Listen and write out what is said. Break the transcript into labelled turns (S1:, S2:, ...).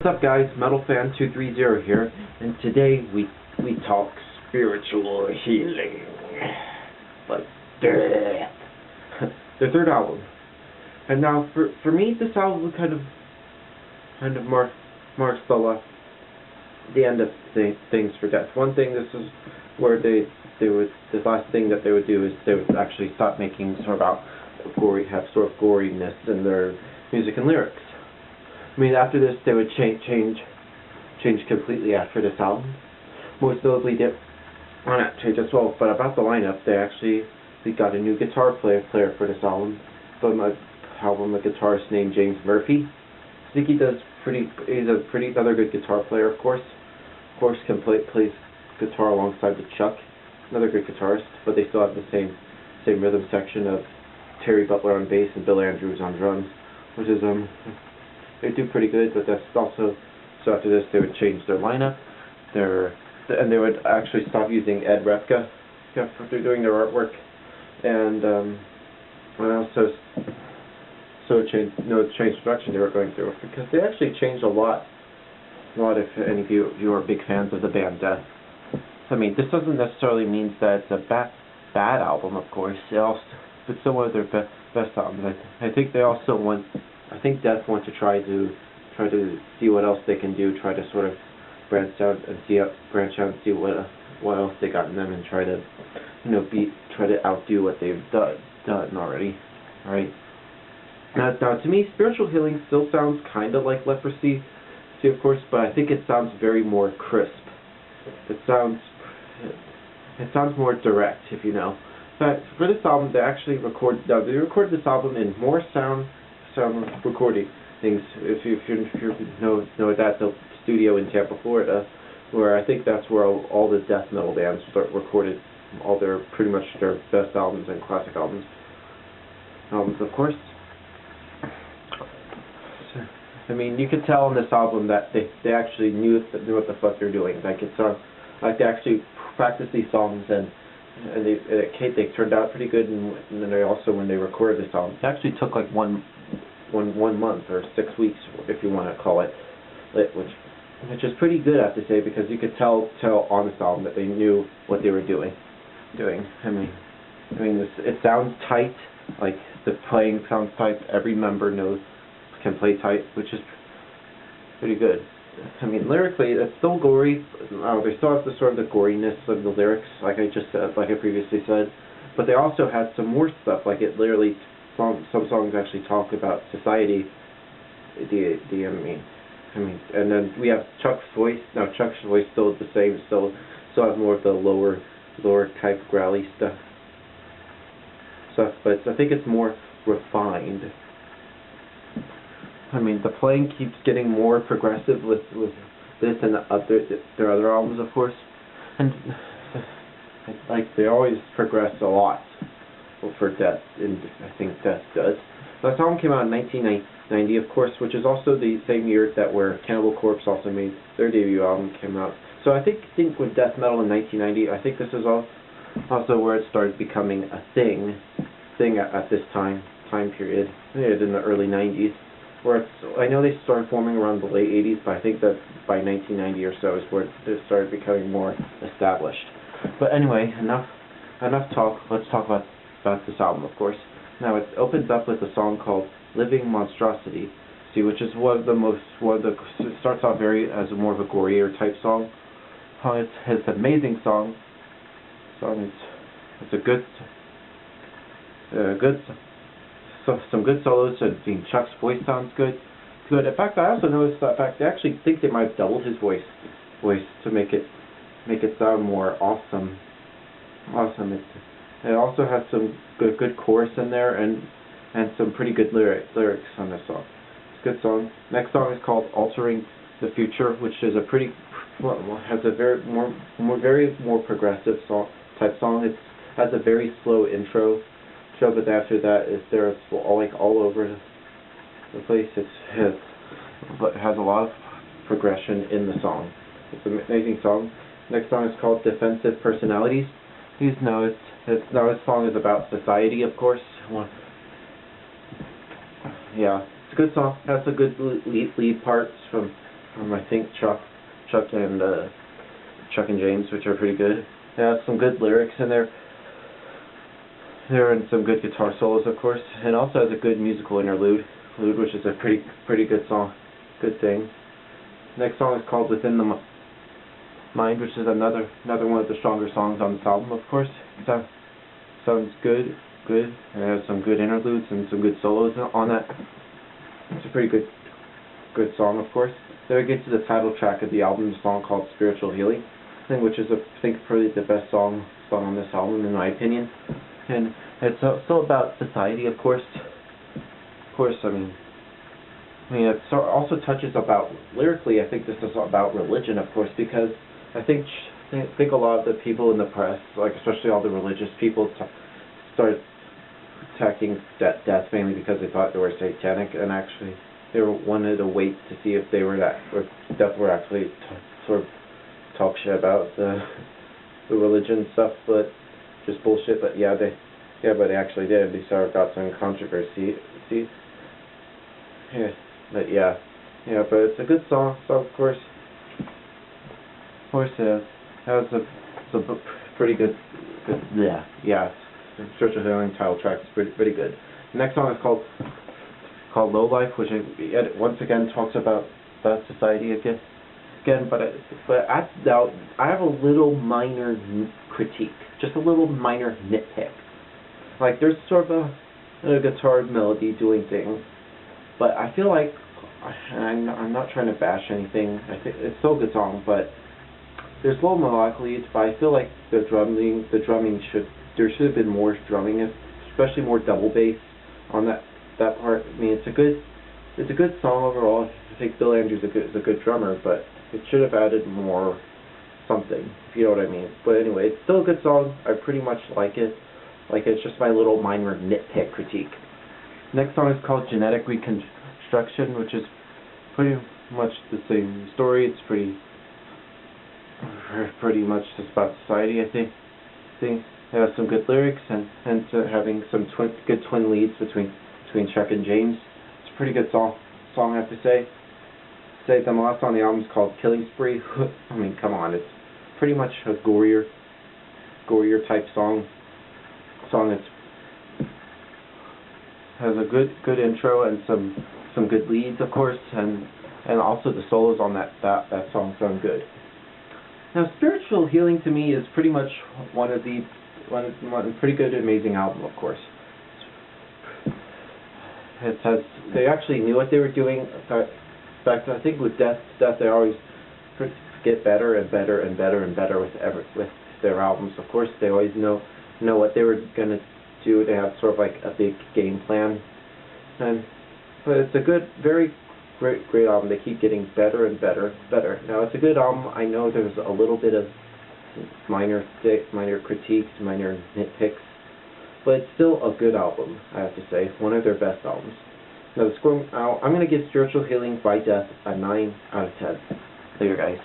S1: What's up, guys? MetalFan230 here, and today we talk spiritual healing, but death. Their third album. And now for me, this album kind of marks the end of things for Death. One thing, this is where the last thing that they would do is they would actually stop making sort of goriness in their music and lyrics. I mean, after this, they would change completely after this album. Most notably, not change as well, but about the lineup, they got a new guitar player for this album. From a guitarist named James Murphy. I think he's another good guitar player, of course. Of course, plays guitar alongside with Chuck, another good guitarist, but they still have the same rhythm section of Terry Butler on bass and Bill Andrews on drums, which is they do pretty good. But that's also, so after this they would change their lineup, and they would actually stop using Ed Repka for doing their artwork, and also change production they were going through, because they actually changed a lot. If any of you are big fans of the band Death. I mean, this doesn't necessarily mean that it's a bad album, of course. It's still one of their best albums. I think Death want to try to see what else they can do, try to sort of branch out and see what else they got in them, and try to try to outdo what they've done already. All right. Now, to me, spiritual healing still sounds kind of like Leprosy, of course, but I think it sounds very more crisp. It sounds more direct, if you know. But for this album, they actually recorded this album in more sound recording things. If you know that, the studio in Tampa, Florida, where I think that's where all the death metal bands recorded pretty much their best albums and classic albums, of course. I mean, you could tell on this album that they actually knew what the fuck they're doing. Like, it sounds like they actually practiced these songs, and they turned out pretty good. And then they also, when they recorded this album, it actually took like one month or 6 weeks, if you want to call it, which is pretty good, I have to say, because you could tell on this album that they knew what they were doing. I mean, it sounds tight. Like, the playing sounds tight. Every member can play tight, which is pretty good. I mean, lyrically, it's still gory. They still have the sort of the goriness of the lyrics, like I previously said. But they also had some more stuff. Like, it literally, some songs actually talk about society. And then we have Chuck's voice. Now, Chuck's voice still the same. Still has more of the lower type growly stuff. But I think it's more refined. I mean, the playing keeps getting more progressive with this and their other albums, of course, and like they always progress a lot for Death, and I think Death does. This album came out in 1990, of course, which is also the same year where Cannibal Corpse also made their debut album came out. So I think with death metal in 1990, I think this is also where it started becoming a thing at this time period. In the early 90s. I know they started forming around the late 80s, but I think that by 1990 or so is where it started becoming more established. But anyway, enough talk. Let's talk about this album, of course. Now, it opens up with a song called "Living Monstrosity," which is it starts off as more of a gorier type song. It's an amazing song. It's a good. Some good solos. Chuck's voice sounds good. In fact, I also noticed that they actually think they might have doubled his voice to make it sound more awesome. It also has some good chorus in there and some pretty good lyrics on this song. It's a good song. Next song is called "Altering the Future," which is has a very more progressive type song. It has a very slow intro. But after that it's all over the place. It has a lot of progression in the song. It's an amazing song. Next song is called "Defensive Personalities." This song is about society, of course. Yeah, it's a good song. It has some good lead parts from I think Chuck and James, which are pretty good. It has some good lyrics in there. And some good guitar solos, of course, and also has a good musical interlude, which is a pretty good song, good thing. Next song is called "Within the Mind," which is another one of the stronger songs on this album, of course. It sounds good, and it has some good interludes and some good solos on that. It's a pretty good song, of course. Then we get to the title track of the album, the song called "Spiritual Healing," which is I think probably the best song on this album, in my opinion. And it's still about society, of course. I mean, it also touches about, lyrically, I think this is about religion, of course, because I think a lot of the people in the press, like especially all the religious people, started attacking death mainly because they thought they were satanic, and actually they wanted to wait to see if they were death were actually sort of talk shit about the religion stuff, but just bullshit. But but they actually did. They sort of got some controversy. But it's a good song. So of course, it has a pretty good. Spiritual Healing title track is pretty good. The next song is called "Low Life," which once again talks about society again. But I have a little minor critique, just a little minor nitpick. Like there's sort of a guitar melody doing things, but I feel like I'm not trying to bash anything. I think it's still a good song, but there's low melodic leads. But I feel like there should have been more drumming, especially more double bass on that part. I mean, it's a good song overall. I think Bill Andrews is a good drummer, but it should have added more something, if you know what I mean. But anyway, it's still a good song. I pretty much like it. It's just my little minor nitpick critique. Next song is called "Genetically Construction," which is pretty much the same story. It's pretty much just about society, I think. It has some good lyrics and having some good twin leads between Chuck and James. It's a pretty good song, I have to say. The last song on the album is called "Killing Spree." I mean, come on, it's pretty much a gorier type song. It has a good intro and some good leads, of course, and also the solos on that song sound good. Now, "Spiritual Healing" to me is pretty much one pretty good, amazing album, of course. They actually knew what they were doing. In fact, I think with Death they always get better and better and better and better with their albums. Of course, they always know what they were gonna do. They have sort of like a big game plan, but it's a good, very great album. They keep getting better and better. Now, it's a good album. I know there's a little bit of minor critiques, minor nitpicks, but it's still a good album, I have to say. One of their best albums. Now, I'm going to give "Spiritual Healing" by Death a 9 out of 10. Later, guys.